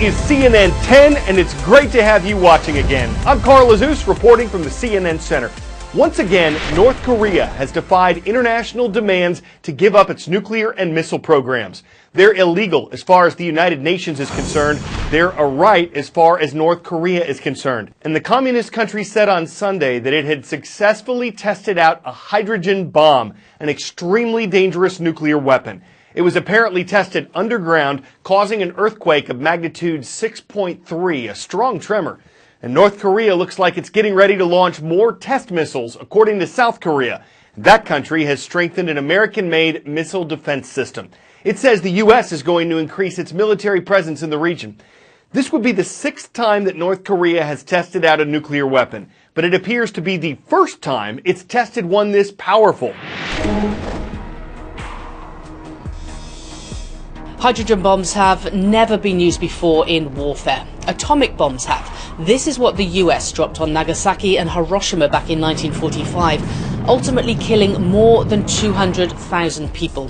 is CNN 10, and it's great to have you watching again. I'm Carl Azus reporting from the CNN Center. Once again, North Korea has defied international demands to give up its nuclear and missile programs. They're illegal as far as the United Nations is concerned. They're a right as far as North Korea is concerned. And the communist country said on Sunday that it had successfully tested out a hydrogen bomb, an extremely dangerous nuclear weapon. It was apparently tested underground, causing an earthquake of magnitude 6.3, a strong tremor. And North Korea looks like it's getting ready to launch more test missiles, according to South Korea. That country has strengthened an American-made missile defense system. It says the U.S. is going to increase its military presence in the region. This would be the 6th time that North Korea has tested out a nuclear weapon, but it appears to be the first time it's tested one this powerful. Hydrogen bombs have never been used before in warfare. Atomic bombs have. This is what the US dropped on Nagasaki and Hiroshima back in 1945, ultimately killing more than 200,000 people.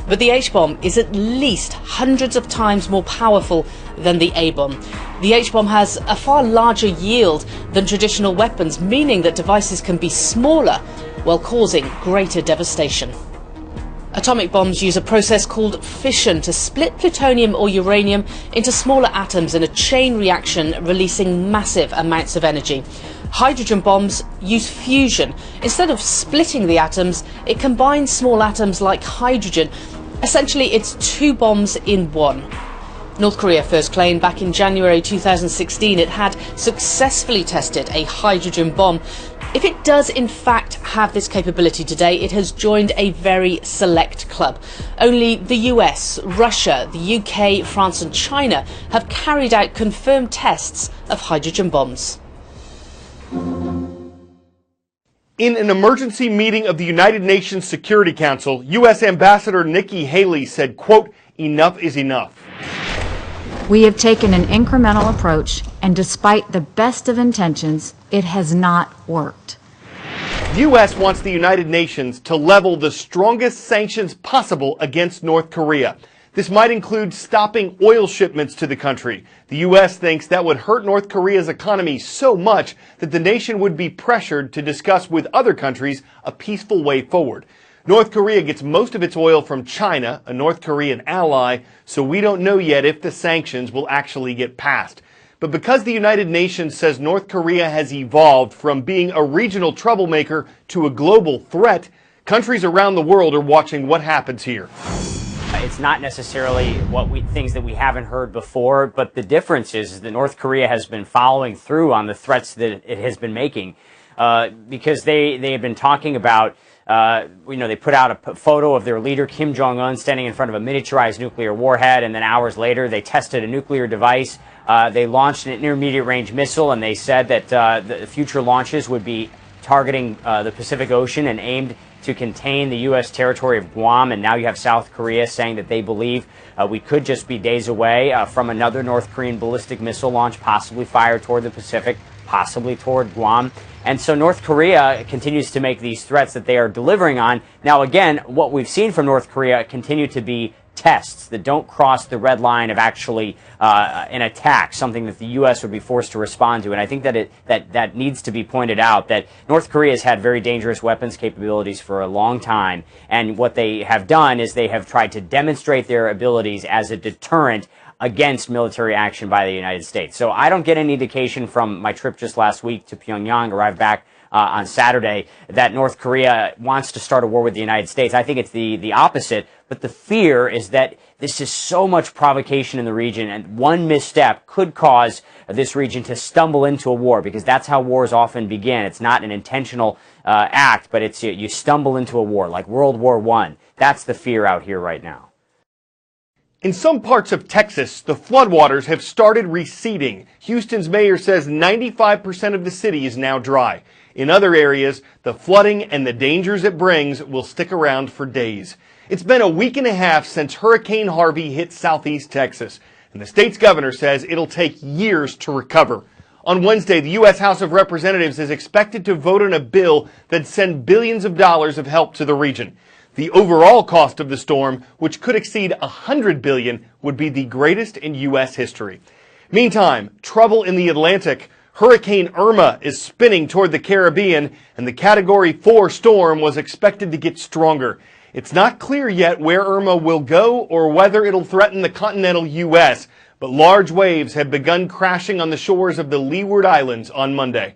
But the H-bomb is at least hundreds of times more powerful than the A-bomb. The H-bomb has a far larger yield than traditional weapons, meaning that devices can be smaller while causing greater devastation. Atomic bombs use a process called fission to split plutonium or uranium into smaller atoms in a chain reaction, releasing massive amounts of energy. Hydrogen bombs use fusion. Instead of splitting the atoms, it combines small atoms like hydrogen. Essentially, it's two bombs in one. North Korea first claimed back in January 2016 it had successfully tested a hydrogen bomb. If it does in fact have this capability today, it has joined a very select club. Only the US, Russia, the UK, France and China have carried out confirmed tests of hydrogen bombs. In an emergency meeting of the United Nations Security Council, U.S. Ambassador Nikki Haley said, quote, "Enough is enough." We have taken an incremental approach, and despite the best of intentions, it has not worked. The U.S. wants the United Nations to level the strongest sanctions possible against North Korea. This might include stopping oil shipments to the country. The U.S. thinks that would hurt North Korea's economy so much that the nation would be pressured to discuss with other countries a peaceful way forward. North Korea gets most of its oil from China, a North Korean ally, so we don't know yet if the sanctions will actually get passed. But because the United Nations says North Korea has evolved from being a regional troublemaker to a global threat, countries around the world are watching what happens here. It's not necessarily things that we haven't heard before, but the difference is that North Korea has been following through on the threats that it has been making, because they have been talking about. They put out a photo of their leader, Kim Jong-un, standing in front of a miniaturized nuclear warhead, and then hours later they tested a nuclear device. They launched an intermediate-range missile, and they said that the future launches would be targeting the Pacific Ocean and aimed to contain the U.S. territory of Guam. And now you have South Korea saying that they believe we could just be days away from another North Korean ballistic missile launch, possibly fired toward the Pacific, possibly toward Guam. And so North Korea continues to make these threats that they are delivering on. Now, again, what we've seen from North Korea continue to be tests that don't cross the red line of actually an attack, something that the U.S. would be forced to respond to. And I think that that needs to be pointed out, that North Korea has had very dangerous weapons capabilities for a long time. And what they have done is they have tried to demonstrate their abilities as a deterrent against military action by the United States. So I don't get any indication from my trip just last week to Pyongyang, arrived back on Saturday, that North Korea wants to start a war with the United States. I think it's the opposite, but the fear is that this is so much provocation in the region, and one misstep could cause this region to stumble into a war, because that's how wars often begin. It's not an intentional act, but it's you stumble into a war, like World War I. That's the fear out here right now. In some parts of Texas, the floodwaters have started receding. Houston's mayor says 95% of the city is now dry. In other areas, the flooding and the dangers it brings will stick around for days. It's been a week and a half since Hurricane Harvey hit southeast Texas, and the state's governor says it'll take years to recover. On Wednesday, the U.S. House of Representatives is expected to vote on a bill that sends billions of dollars of help to the region. The overall cost of the storm, which could exceed $100 billion, would be the greatest in U.S. history. Meantime, trouble in the Atlantic. Hurricane Irma is spinning toward the Caribbean, and the Category 4 storm was expected to get stronger. It's not clear yet where Irma will go or whether it'll threaten the continental U.S., but large waves have begun crashing on the shores of the Leeward Islands on Monday.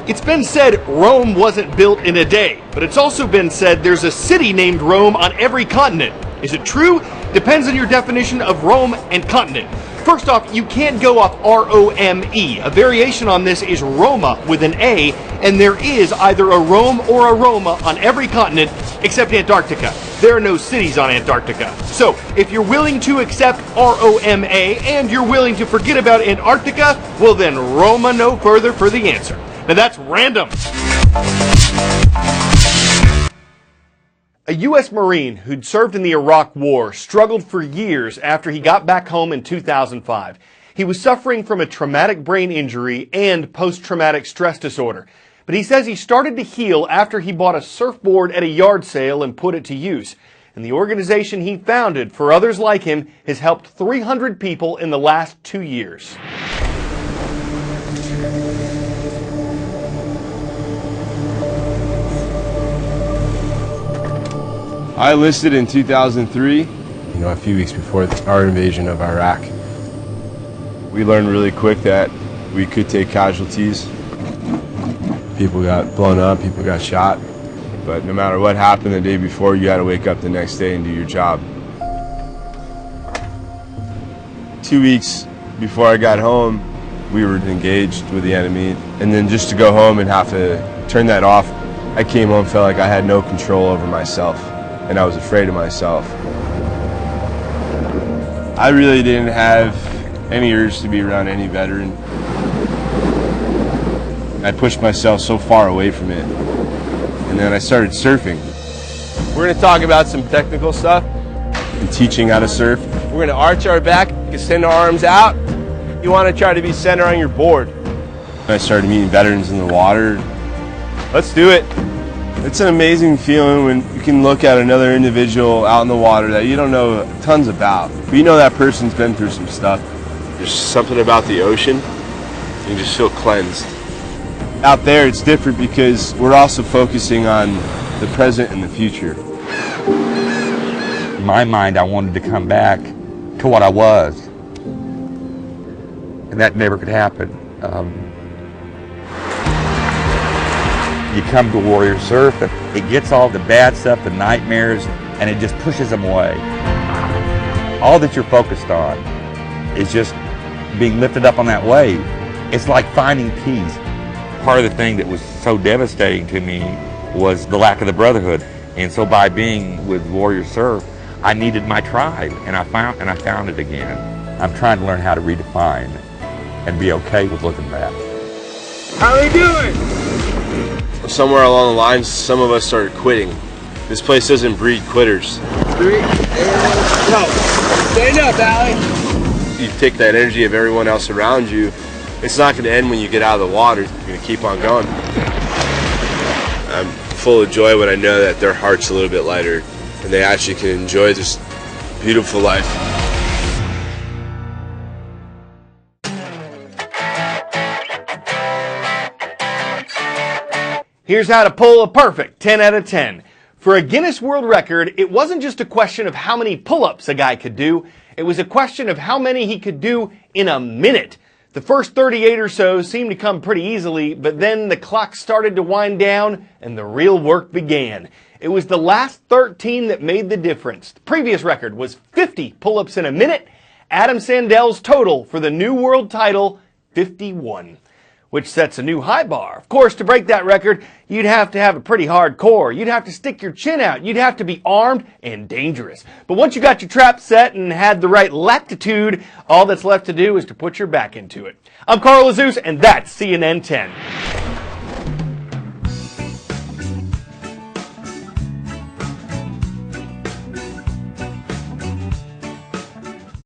It's been said Rome wasn't built in a day, but it's also been said there's a city named Rome on every continent. Is it true? Depends on your definition of Rome and continent. First off, you can't go off R-O-M-E. A variation on this is Roma with an A, and there is either a Rome or a Roma on every continent except Antarctica. There are no cities on Antarctica. So, if you're willing to accept R-O-M-A and you're willing to forget about Antarctica, well then Roma no further for the answer. Now that's random. A U.S. Marine who'd served in the Iraq War struggled for years after he got back home in 2005. He was suffering from a traumatic brain injury and post-traumatic stress disorder. But he says he started to heal after he bought a surfboard at a yard sale and put it to use. And the organization he founded for others like him has helped 300 people in the last 2 years. I enlisted in 2003, a few weeks before our invasion of Iraq. We learned really quick that we could take casualties. People got blown up, people got shot. But no matter what happened the day before, you had to wake up the next day and do your job. 2 weeks before I got home, we were engaged with the enemy. And then just to go home and have to turn that off, I came home, felt like I had no control over myself. And I was afraid of myself. I really didn't have any urge to be around any veteran. I pushed myself so far away from it. And then I started surfing. We're going to talk about some technical stuff and teaching how to surf. We're going to arch our back, extend our arms out. You want to try to be center on your board. I started meeting veterans in the water. Let's do it. It's an amazing feeling when you can look at another individual out in the water that you don't know tons about. But you know that person's been through some stuff. There's something about the ocean, you just feel cleansed. Out there it's different because we're also focusing on the present and the future. In my mind, I wanted to come back to what I was. And that never could happen. You come to Warrior Surf, and it gets all the bad stuff, the nightmares, and it just pushes them away. All that you're focused on is just being lifted up on that wave. It's like finding peace. Part of the thing that was so devastating to me was the lack of the brotherhood. And so by being with Warrior Surf, I needed my tribe, and I found it again. I'm trying to learn how to redefine and be okay with looking back. How are we doing? Somewhere along the lines, some of us started quitting. This place doesn't breed quitters. 3, 2, 1, go. Stand up, Allie. You take that energy of everyone else around you. It's not going to end when you get out of the water. You're going to keep on going. I'm full of joy when I know that their heart's a little bit lighter and they actually can enjoy this beautiful life. Here's how to pull a perfect 10 out of 10. For a Guinness World Record, it wasn't just a question of how many pull-ups a guy could do, it was a question of how many he could do in a minute. The first 38 or so seemed to come pretty easily, but then the clock started to wind down and the real work began. It was the last 13 that made the difference. The previous record was 50 pull-ups in a minute. Adam Sandell's total for the new world title, 51. Which sets a new high bar. Of course, to break that record, you'd have to have a pretty hard core. You'd have to stick your chin out. You'd have to be armed and dangerous. But once you got your trap set and had the right latitude, all that's left to do is to put your back into it. I'm Carl Azus, and that's CNN 10.